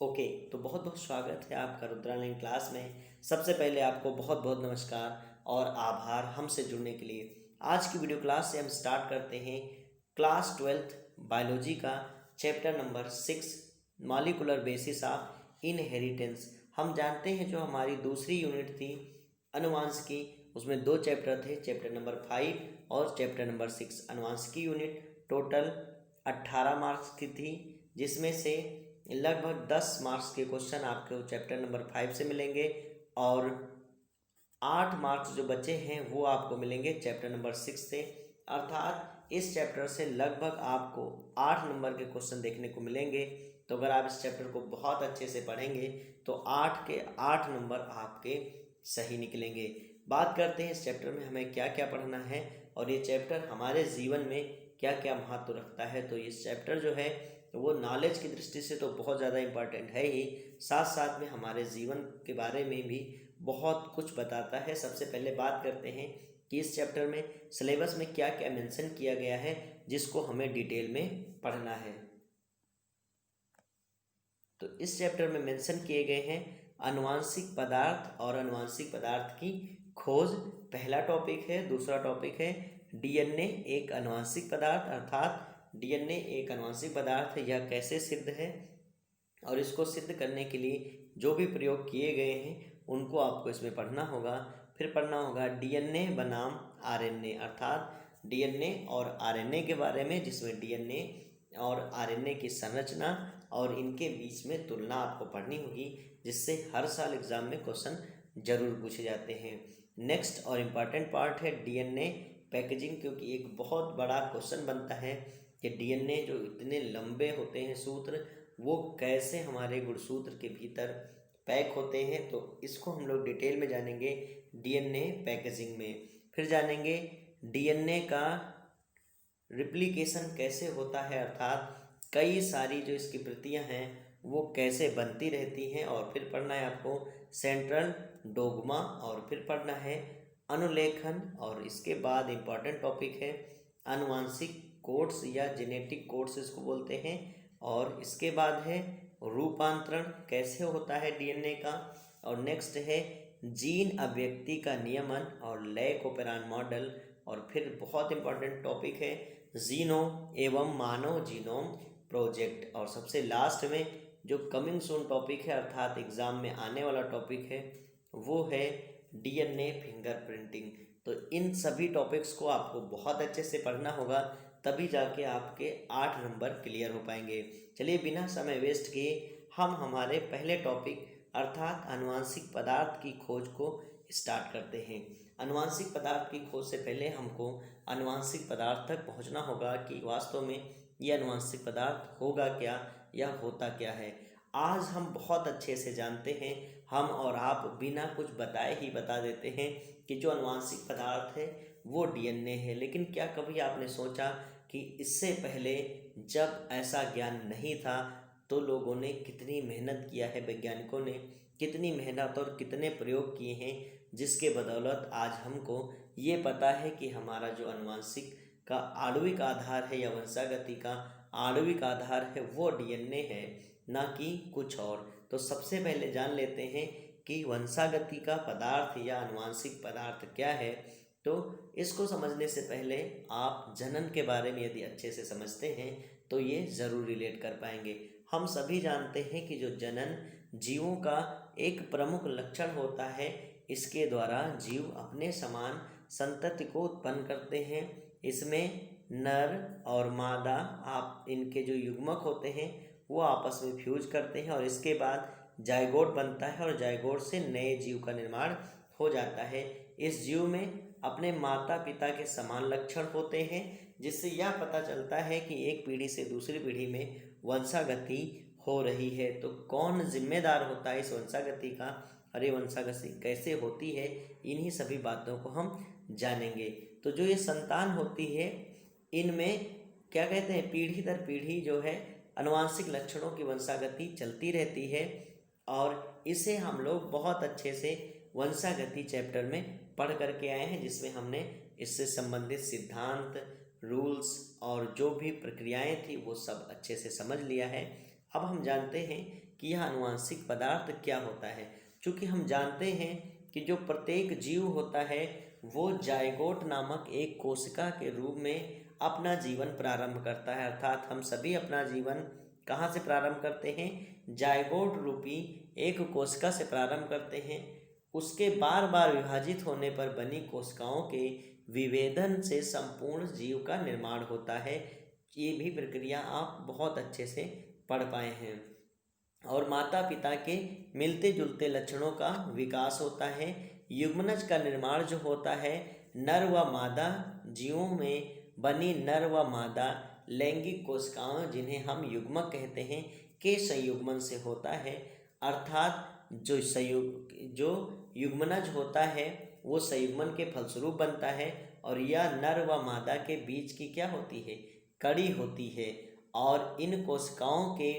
Okay. तो बहुत बहुत स्वागत है आपका रुद्रालय क्लास में। सबसे पहले आपको बहुत बहुत नमस्कार और आभार हमसे जुड़ने के लिए। आज की वीडियो क्लास से हम स्टार्ट करते हैं क्लास 12th बायोलॉजी का chapter number 6 molecular basis of inheritance. हम जानते हैं जो हमारी दूसरी यूनिट थी अनुवांशिकी, उसमें दो चैप्टर थे, चैप्टर नंबर 5 और चैप्टर नंबर 6। अनुवांशिकी यूनिट टोटल 18 मार्क्स की थी, जिसमें से लगभग 10 मार्क्स के क्वेश्चन आपको चैप्टर नंबर 5 से मिलेंगे और 8 मार्क्स जो बचे हैं वो आपको मिलेंगे चैप्टर नंबर 6 से। अर्थात इस चैप्टर से लगभग आपको 8 नंबर के क्वेश्चन देखने को मिलेंगे। तो अगर आप इस चैप्टर को बहुत अच्छे से पढ़ेंगे तो 8 के 8 नंबर आपके सही निकलेंगे। बात करते हैं इस चैप्टर में हमें क्या क्या पढ़ना है और ये चैप्टर हमारे जीवन में क्या क्या महत्व रखता है। तो इस चैप्टर जो है वो नॉलेज की दृष्टि से तो बहुत ज़्यादा इम्पॉर्टेंट है ही, साथ साथ में हमारे जीवन के बारे में भी बहुत कुछ बताता है। सबसे पहले बात करते हैं कि इस चैप्टर में सिलेबस में क्या क्या मेंशन किया गया है जिसको हमें डिटेल में पढ़ना है। तो इस चैप्टर में मेंशन किए गए हैं आनुवांशिक पदार्थ और आनुवांशिक पदार्थ की खोज, पहला टॉपिक है। दूसरा टॉपिक है डीएनए एक आनुवांशिक पदार्थ, अर्थात डीएनए एक आनुवांशिक पदार्थ है, यह कैसे सिद्ध है और इसको सिद्ध करने के लिए जो भी प्रयोग किए गए हैं उनको आपको इसमें पढ़ना होगा। फिर पढ़ना होगा डीएनए बनाम आरएनए, अर्थात डीएनए और आरएनए के बारे में, जिसमें डीएनए और आरएनए की संरचना और इनके बीच में तुलना आपको पढ़नी होगी, जिससे हर साल एग्जाम में क्वेश्चन जरूर पूछे जाते हैं। नेक्स्ट और इम्पॉर्टेंट पार्ट है डीएनए पैकेजिंग, क्योंकि एक बहुत बड़ा क्वेश्चन बनता है कि डीएनए जो इतने लंबे होते हैं सूत्र, वो कैसे हमारे गुणसूत्र के भीतर पैक होते हैं। तो इसको हम लोग डिटेल में जानेंगे डीएनए पैकेजिंग में। फिर जानेंगे डीएनए का रिप्लिकेशन कैसे होता है, अर्थात कई सारी जो इसकी प्रतियां हैं वो कैसे बनती रहती हैं। और फिर पढ़ना है आपको सेंट्रल डोग्मा, और फिर पढ़ना है अनुलेखन, और इसके बाद इम्पॉर्टेंट टॉपिक है आनुवांशिक कोड्स या जेनेटिक कोड्स इसको बोलते हैं। और इसके बाद है रूपांतरण कैसे होता है डीएनए का। और नेक्स्ट है जीन अभिव्यक्ति का नियमन और लय कोपेरान मॉडल। और फिर बहुत इंपॉर्टेंट टॉपिक है जीनोम एवं मानव जीनोम प्रोजेक्ट। और सबसे लास्ट में जो कमिंग सून टॉपिक है, अर्थात एग्जाम में आने वाला टॉपिक है, वो है डीएनए फिंगरप्रिंटिंग। तो इन सभी टॉपिक्स को आपको बहुत अच्छे से पढ़ना होगा, तभी जाके आपके 8 नंबर क्लियर हो पाएंगे। चलिए बिना समय वेस्ट किए हम हमारे पहले टॉपिक अर्थात आनुवांशिक पदार्थ की खोज को स्टार्ट करते हैं। आनुवांशिक पदार्थ की खोज से पहले हमको आनुवांशिक पदार्थ तक पहुंचना होगा कि वास्तव में यह आनुवांशिक पदार्थ होगा क्या या होता क्या है। आज हम बहुत अच्छे से जानते हैं, हम और आप बिना कुछ बताए ही बता देते हैं कि जो आनुवांशिक पदार्थ है वो डीएनए है। लेकिन क्या कभी आपने सोचा कि इससे पहले जब ऐसा ज्ञान नहीं था तो लोगों ने कितनी मेहनत किया है, वैज्ञानिकों ने कितनी मेहनत और कितने प्रयोग किए हैं, जिसके बदौलत आज हमको ये पता है कि हमारा जो आनुवांशिक का आणविक आधार है या वंशागति का आणविक आधार है वो डीएनए है, ना कि कुछ और। तो सबसे पहले जान लेते हैं कि वंशागति का पदार्थ या आनुवांशिक पदार्थ क्या है। तो इसको समझने से पहले आप जनन के बारे में यदि अच्छे से समझते हैं तो ये ज़रूर रिलेट कर पाएंगे। हम सभी जानते हैं कि जो जनन जीवों का एक प्रमुख लक्षण होता है, इसके द्वारा जीव अपने समान संतति को उत्पन्न करते हैं। इसमें नर और मादा आप इनके जो युग्मक होते हैं वो आपस में फ्यूज करते हैं और इसके बाद जाइगोट बनता है और जाइगोट से नए जीव का निर्माण हो जाता है। इस जीव में अपने माता पिता के समान लक्षण होते हैं, जिससे यह पता चलता है कि एक पीढ़ी से दूसरी पीढ़ी में वंशागति हो रही है। तो कौन जिम्मेदार होता है इस वंशागति का, अरे वंशागति कैसे होती है, इन्हीं सभी बातों को हम जानेंगे। तो जो ये संतान होती है इनमें क्या कहते हैं, पीढ़ी दर पीढ़ी जो है आनुवांशिक लक्षणों की वंशागति चलती रहती है। और इसे हम लोग बहुत अच्छे से वंशागति चैप्टर में पढ़ करके आए हैं, जिसमें हमने इससे संबंधित सिद्धांत, रूल्स और जो भी प्रक्रियाएं थी वो सब अच्छे से समझ लिया है। अब हम जानते हैं कि यह अनुवांशिक पदार्थ क्या होता है। चूँकि हम जानते हैं कि जो प्रत्येक जीव होता है वो जायगोट नामक एक कोशिका के रूप में अपना जीवन प्रारंभ करता है, अर्थात हम सभी अपना जीवन कहाँ से प्रारंभ करते हैं, जायगोट रूपी एक कोशिका से प्रारंभ करते हैं। उसके बार बार विभाजित होने पर बनी कोशिकाओं के विभेदन से संपूर्ण जीव का निर्माण होता है। ये भी प्रक्रिया आप बहुत अच्छे से पढ़ पाए हैं। और माता पिता के मिलते जुलते लक्षणों का विकास होता है। युग्मनज का निर्माण जो होता है नर व मादा जीवों में बनी नर व मादा लैंगिक कोशिकाओं, जिन्हें हम युग्मक कहते हैं, के संयुग्मन से होता है। अर्थात जो युग्मनज होता है वो संयुग्मन के फलस्वरूप बनता है, और यह नर व मादा के बीच की क्या होती है, कड़ी होती है। और इन कोशिकाओं के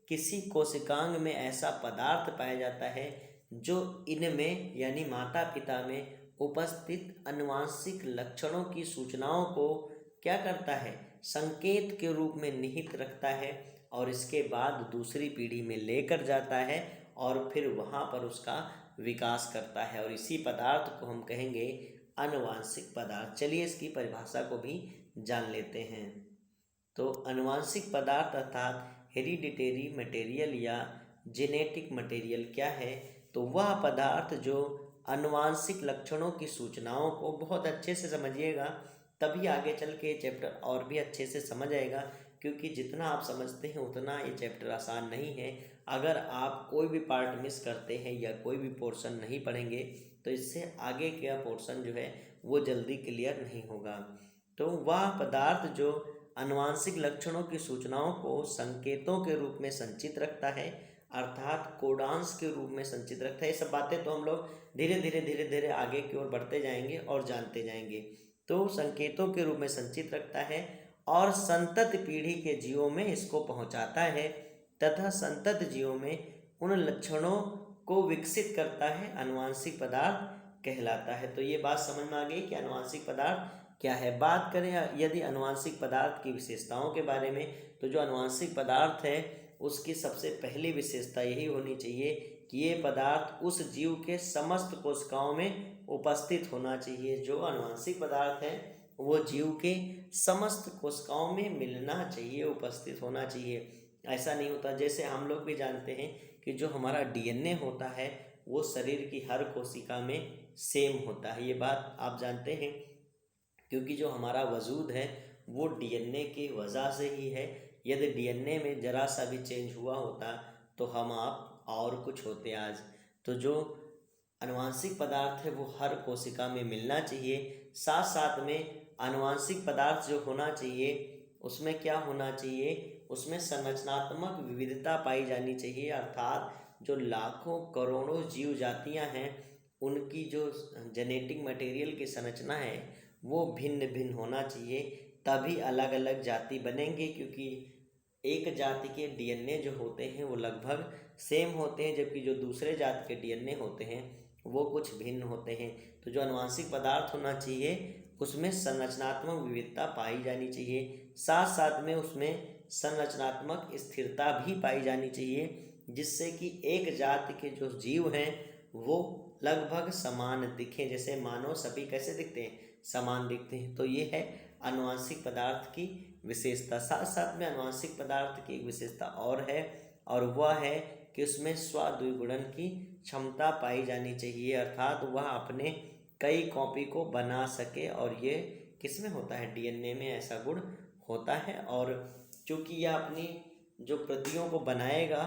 किसी कोशिकांग में ऐसा पदार्थ पाया जाता है जो इनमें यानी माता पिता में उपस्थित आनुवंशिक लक्षणों की सूचनाओं को क्या करता है, संकेत के रूप में निहित रखता है, और इसके बाद दूसरी पीढ़ी में लेकर जाता है और फिर वहाँ पर उसका विकास करता है, और इसी पदार्थ को हम कहेंगे आनुवंशिक पदार्थ। चलिए इसकी परिभाषा को भी जान लेते हैं। तो आनुवंशिक पदार्थ अर्थात हेरिडिटेरी मटेरियल या जेनेटिक मटेरियल क्या है, तो वह पदार्थ जो आनुवंशिक लक्षणों की सूचनाओं को, बहुत अच्छे से समझिएगा तभी आगे चल के चैप्टर और भी अच्छे से समझ आएगा, क्योंकि जितना आप समझते हैं उतना ये चैप्टर आसान नहीं है। अगर आप कोई भी पार्ट मिस करते हैं या कोई भी पोर्शन नहीं पढ़ेंगे तो इससे आगे का पोर्शन जो है वो जल्दी क्लियर नहीं होगा। तो वह पदार्थ जो आनुवंशिक लक्षणों की सूचनाओं को संकेतों के रूप में संचित रखता है, अर्थात कोडांस के रूप में संचित रखता है। ये सब बातें तो हम लोग धीरे धीरे आगे की ओर बढ़ते जाएंगे और जानते जाएंगे। तो संकेतों के रूप में संचित रखता है और संतत पीढ़ी के जीवों में इसको पहुंचाता है, तथा संतत जीवों में उन लक्षणों को विकसित करता है, आनुवंशिक पदार्थ कहलाता है। तो ये बात समझ में आ गई कि आनुवंशिक पदार्थ क्या है। बात करें यदि आनुवंशिक पदार्थ की विशेषताओं के बारे में, तो जो आनुवंशिक पदार्थ है उसकी सबसे पहली विशेषता यही होनी चाहिए कि ये पदार्थ उस जीव के समस्त कोशिकाओं में उपस्थित होना चाहिए। जो आनुवंशिक पदार्थ है वो जीव के समस्त कोशिकाओं में मिलना चाहिए, उपस्थित होना चाहिए। ऐसा नहीं होता, जैसे हम लोग भी जानते हैं कि जो हमारा डीएनए होता है वो शरीर की हर कोशिका में सेम होता है। ये बात आप जानते हैं, क्योंकि जो हमारा वजूद है वो डीएनए की वजह से ही है। यदि डीएनए में जरा सा भी चेंज हुआ होता तो हम आप और कुछ होते आज। तो जो आनुवंशिक पदार्थ है वो हर कोशिका में मिलना चाहिए। साथ साथ में आनुवंशिक पदार्थ जो होना चाहिए उसमें क्या होना चाहिए, उसमें संरचनात्मक विविधता पाई जानी चाहिए, अर्थात जो लाखों करोड़ों जीव जातियां हैं उनकी जो जेनेटिक मटेरियल की संरचना है वो भिन्न भिन्न होना चाहिए, तभी अलग अलग जाति बनेंगे। क्योंकि एक जाति के डीएनए जो होते हैं वो लगभग सेम होते हैं, जबकि जो दूसरे जाति के डीएनए होते हैं वो कुछ भिन्न होते हैं। तो जो आनुवंशिक पदार्थ होना चाहिए उसमें संरचनात्मक विविधता पाई जानी चाहिए, साथ साथ में उसमें संरचनात्मक स्थिरता भी पाई जानी चाहिए, जिससे कि एक जाति के जो जीव हैं वो लगभग समान दिखें। जैसे मानव सभी कैसे दिखते हैं, समान दिखते हैं। तो ये है आनुवंशिक पदार्थ की विशेषता। साथ साथ में आनुवंशिक पदार्थ की एक विशेषता और है, और वह है कि उसमें स्व-द्विगुणन की क्षमता पाई जानी चाहिए, अर्थात वह अपने कई कॉपी को बना सके। और ये किस में होता है, डीएनए में ऐसा गुण होता है। और चूँकि यह अपनी जो प्रतियों को बनाएगा,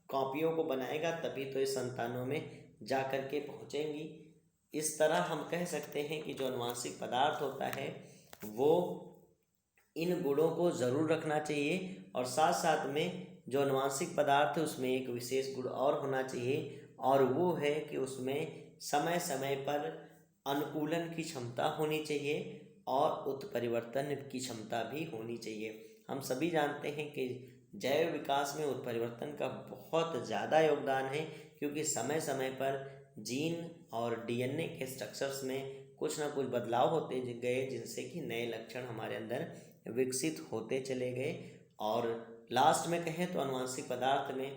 कॉपियों को बनाएगा, तभी तो इस संतानों में जा कर के पहुँचेंगी। इस तरह हम कह सकते हैं कि जो आनुवंशिक पदार्थ होता है वो इन गुणों को ज़रूर रखना चाहिए, और साथ साथ में जो आनुवंशिक पदार्थ है उसमें एक विशेष गुण और होना चाहिए, और वो है कि उसमें समय समय पर अनुकूलन की क्षमता होनी चाहिए और उत्परिवर्तन की क्षमता भी होनी चाहिए। हम सभी जानते हैं कि जैव विकास में उत्परिवर्तन का बहुत ज़्यादा योगदान है, क्योंकि समय समय पर जीन और डीएनए के स्ट्रक्चर्स में कुछ ना कुछ बदलाव होते गए, जिनसे कि नए लक्षण हमारे अंदर विकसित होते चले गए। और लास्ट में कहें तो आनुवंशिक पदार्थ में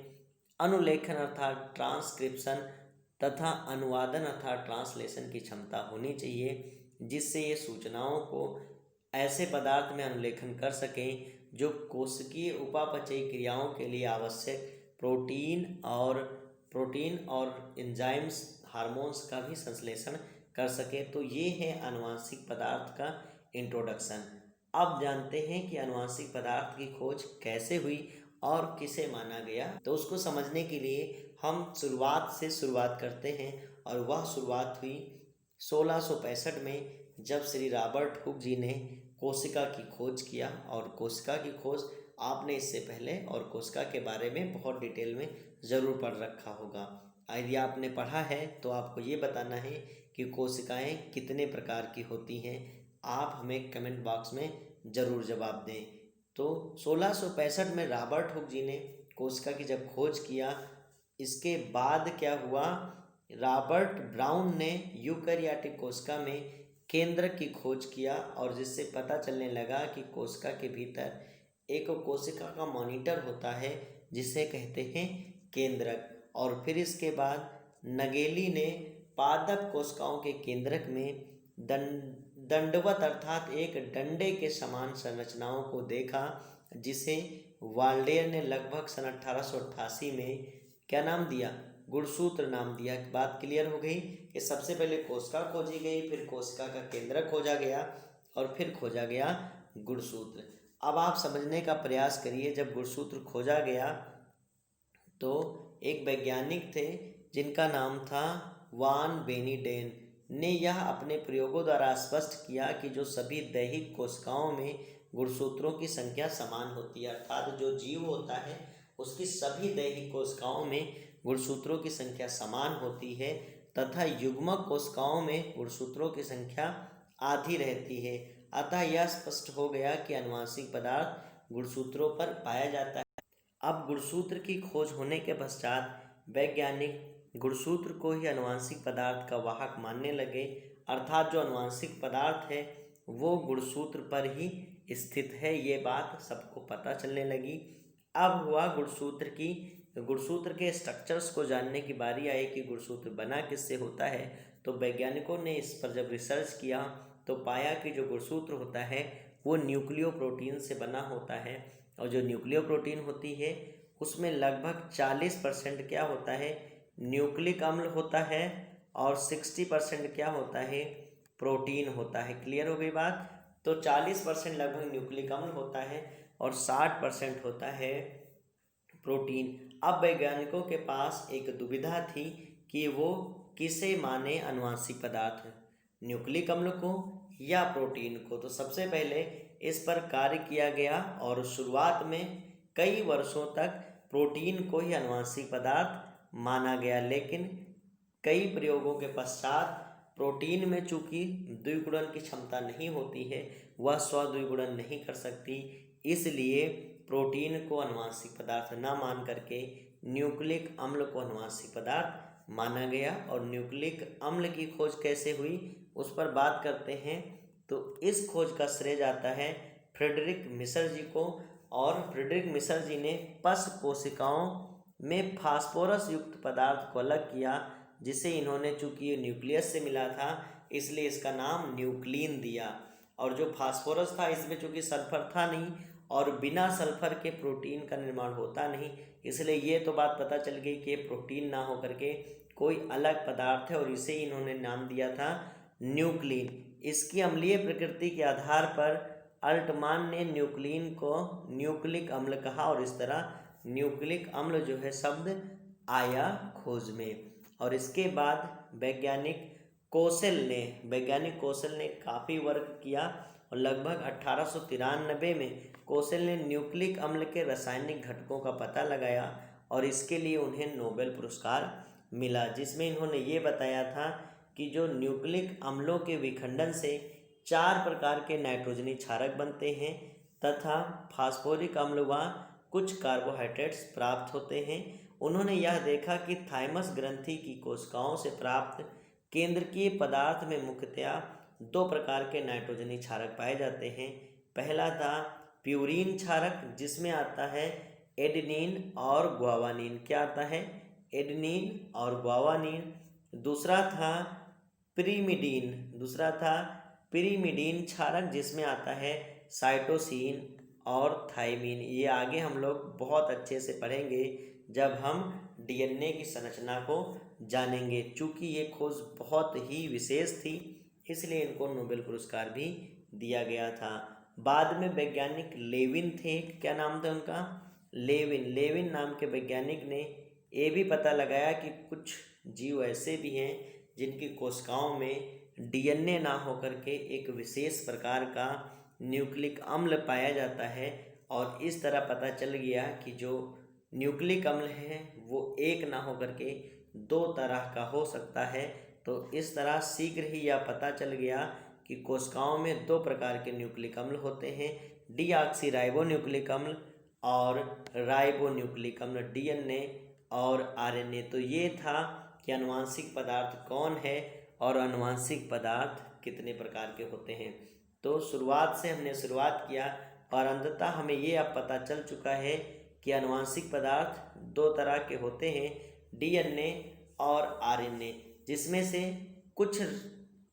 अनुलेखन अर्थात ट्रांसक्रिप्शन तथा अनुवादन अर्थात ट्रांसलेशन की क्षमता होनी चाहिए, जिससे ये सूचनाओं को ऐसे पदार्थ में अनुलेखन कर सकें जो कोशिकीय उपापचयी क्रियाओं के लिए आवश्यक प्रोटीन और एंजाइम्स हार्मोन्स का भी संश्लेषण कर सके। तो ये है अनुवांशिक पदार्थ का इंट्रोडक्शन। अब जानते हैं कि अनुवांशिक पदार्थ की खोज कैसे हुई और किसे माना गया। तो उसको समझने के लिए हम शुरुआत से शुरुआत करते हैं, और वह शुरुआत हुई 1665 में, जब श्री रॉबर्ट हुक जी ने कोशिका की खोज किया। और कोशिका की खोज आपने इससे पहले और कोशिका के बारे में बहुत डिटेल में ज़रूर पढ़ रखा होगा। यदि आपने पढ़ा है तो आपको ये बताना है कि कोशिकाएं कितने प्रकार की होती हैं। आप हमें कमेंट बॉक्स में ज़रूर जवाब दें। तो 1665 में रॉबर्ट हुक जी ने कोशिका की जब खोज किया, इसके बाद क्या हुआ, रॉबर्ट ब्राउन ने यूकैरियोटिक कोशिका में केंद्रक की खोज किया, और जिससे पता चलने लगा कि कोशिका के भीतर एक कोशिका का मॉनिटर होता है जिसे कहते हैं केंद्रक। और फिर इसके बाद नगेली ने पादप कोशिकाओं के केंद्रक में दंडवत अर्थात एक डंडे के समान संरचनाओं को देखा, जिसे वाल्डेयर ने लगभग सन 1888 में क्या नाम दिया, गुणसूत्र नाम दिया। बात क्लियर हो गई कि सबसे पहले कोशिका खोजी गई, फिर कोशिका का केंद्रक खोजा गया, और फिर खोजा गया गुणसूत्र। अब आप समझने का प्रयास करिए, जब गुणसूत्र खोजा गया तो एक वैज्ञानिक थे जिनका नाम था वान बेनीडेन ने यह अपने प्रयोगों द्वारा स्पष्ट किया कि जो सभी दैहिक कोशिकाओं में गुणसूत्रों की संख्या समान होती है, अर्थात जो जीव होता है उसकी सभी दैहिक कोशिकाओं में गुणसूत्रों की संख्या समान होती है, तथा युग्मक कोशिकाओं में गुणसूत्रों की संख्या आधी रहती है। अतः यह स्पष्ट हो गया कि अनुवांशिक पदार्थ गुणसूत्रों पर पाया जाता है। अब गुणसूत्र की खोज होने के पश्चात वैज्ञानिक गुणसूत्र को ही अनुवांशिक पदार्थ का वाहक मानने लगे, अर्थात जो अनुवांशिक पदार्थ है वो गुणसूत्र पर ही स्थित है। ये बात सबको पता चलने लगी। अब हुआ गुणसूत्र के स्ट्रक्चर्स को जानने की बारी आई कि गुणसूत्र बना किससे होता है। तो वैज्ञानिकों ने इस पर जब रिसर्च किया तो पाया कि जो गुणसूत्र होता है वो न्यूक्लियो प्रोटीन से बना होता है, और जो न्यूक्लियो प्रोटीन होती है उसमें लगभग 40% क्या होता है, न्यूक्लिक अम्ल होता है, और 60% क्या होता है, प्रोटीन होता है। क्लियर हो गई बात। तो 40% लगभग न्यूक्लिक अम्ल होता है और 60% होता है प्रोटीन। अब वैज्ञानिकों के पास एक दुविधा थी कि वो किसे माने अनुवांशिक पदार्थ, न्यूक्लिक अम्ल को या प्रोटीन को। तो सबसे पहले इस पर कार्य किया गया, और शुरुआत में कई वर्षों तक प्रोटीन को ही अनुवांशिक पदार्थ माना गया, लेकिन कई प्रयोगों के पश्चात प्रोटीन में चूंकि द्विगुणन की क्षमता नहीं होती है, वह स्वद्विगुणन नहीं कर सकती, इसलिए प्रोटीन को अनुवांशिक पदार्थ न मान करके न्यूक्लिक अम्ल को अनुवांशिक पदार्थ माना गया। और न्यूक्लिक अम्ल की खोज कैसे हुई उस पर बात करते हैं। तो इस खोज का श्रेय जाता है फ्रेडरिक मिशर जी को, और फ्रेडरिक मिशर जी ने पश कोशिकाओं में फास्फोरस युक्त पदार्थ को अलग किया, जिसे इन्होंने, चूंकि ये न्यूक्लियस से मिला था इसलिए इसका नाम न्यूक्लिन दिया। और जो फास्फोरस था इसमें चूंकि सल्फर था नहीं, और बिना सल्फर के प्रोटीन का निर्माण होता नहीं, इसलिए ये तो बात पता चल गई कि प्रोटीन ना हो करके कोई अलग पदार्थ है, और इसे इन्होंने नाम दिया था न्यूक्लिन। इसकी अम्लीय प्रकृति के आधार पर अल्टमान ने न्यूक्लिन को न्यूक्लिक अम्ल कहा, और इस तरह न्यूक्लिक अम्ल जो है शब्द आया खोज में। और इसके बाद वैज्ञानिक कोसेल ने काफ़ी वर्क किया, और लगभग 1893 में कोसेल ने न्यूक्लिक अम्ल के रासायनिक घटकों का पता लगाया, और इसके लिए उन्हें नोबेल पुरस्कार मिला, जिसमें इन्होंने ये बताया था कि जो न्यूक्लिक अम्लों के विखंडन से 4 प्रकार के नाइट्रोजनी क्षारक बनते हैं, तथा फास्फोरिक अम्ल व कुछ कार्बोहाइड्रेट्स प्राप्त होते हैं। उन्होंने यह देखा कि थाइमस ग्रंथि की कोशिकाओं से प्राप्त केंद्रकीय पदार्थ में मुख्यतया 2 प्रकार के नाइट्रोजनी क्षारक पाए जाते हैं। पहला था प्यूरीन क्षारक, जिसमें आता है एडेनिन और ग्वानिन। क्या आता है? एडेनिन और ग्वानिन। दूसरा था पिरीमिडीन क्षारक, जिसमें आता है साइटोसिन और थायमिन। ये आगे हम लोग बहुत अच्छे से पढ़ेंगे जब हम डीएनए की संरचना को जानेंगे। चूँकि ये खोज बहुत ही विशेष थी, इसलिए इनको नोबेल पुरस्कार भी दिया गया था। बाद में वैज्ञानिक लेविन थे। क्या नाम था उनका? लेविन नाम के वैज्ञानिक ने ये भी पता लगाया कि कुछ जीव ऐसे भी हैं जिनकी कोशिकाओं में डीएनए ना होकर के एक विशेष प्रकार का न्यूक्लिक अम्ल पाया जाता है। और इस तरह पता चल गया कि जो न्यूक्लिक अम्ल है वो एक ना होकर के दो तरह का हो सकता है। तो इस तरह शीघ्र ही यह पता चल गया कि कोशिकाओं में दो प्रकार के न्यूक्लिक अम्ल होते हैं, डीऑक्सीराइबोन्यूक्लिक अम्ल और राइबोन्यूक्लिक अम्ल, डीएनए और आरएनए। तो ये था कि आनुवांशिक पदार्थ कौन है और आनुवांशिक पदार्थ कितने प्रकार के होते हैं। तो शुरुआत से हमने शुरुआत किया और अंततः हमें ये अब पता चल चुका है कि आनुवांशिक पदार्थ दो तरह के होते हैं, डीएनए और आरएनए, जिसमें से कुछ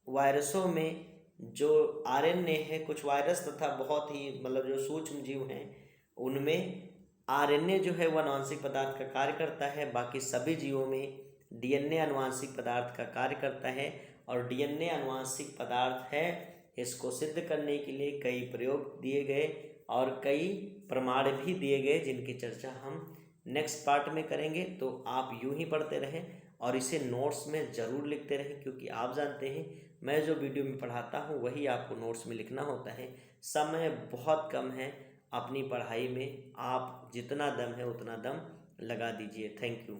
वायरसों में जो आरएनए है, कुछ वायरस तथा बहुत ही जो सूक्ष्म जीव हैं उनमें आरएनए जो है वो आनुवांशिक पदार्थ का कार्य करता है। बाकी सभी जीवों में डीएनए आनुवांशिक पदार्थ का कार्य करता है। और डीएनए आनुवांशिक पदार्थ है, इसको सिद्ध करने के लिए कई प्रयोग दिए गए और कई प्रमाण भी दिए गए, जिनकी चर्चा हम नेक्स्ट पार्ट में करेंगे। तो आप यूं ही पढ़ते रहें और इसे नोट्स में ज़रूर लिखते रहें, क्योंकि आप जानते हैं मैं जो वीडियो में पढ़ाता हूं वही आपको नोट्स में लिखना होता है। समय बहुत कम है अपनी पढ़ाई में, आप जितना दम है उतना दम लगा दीजिए। Thank you.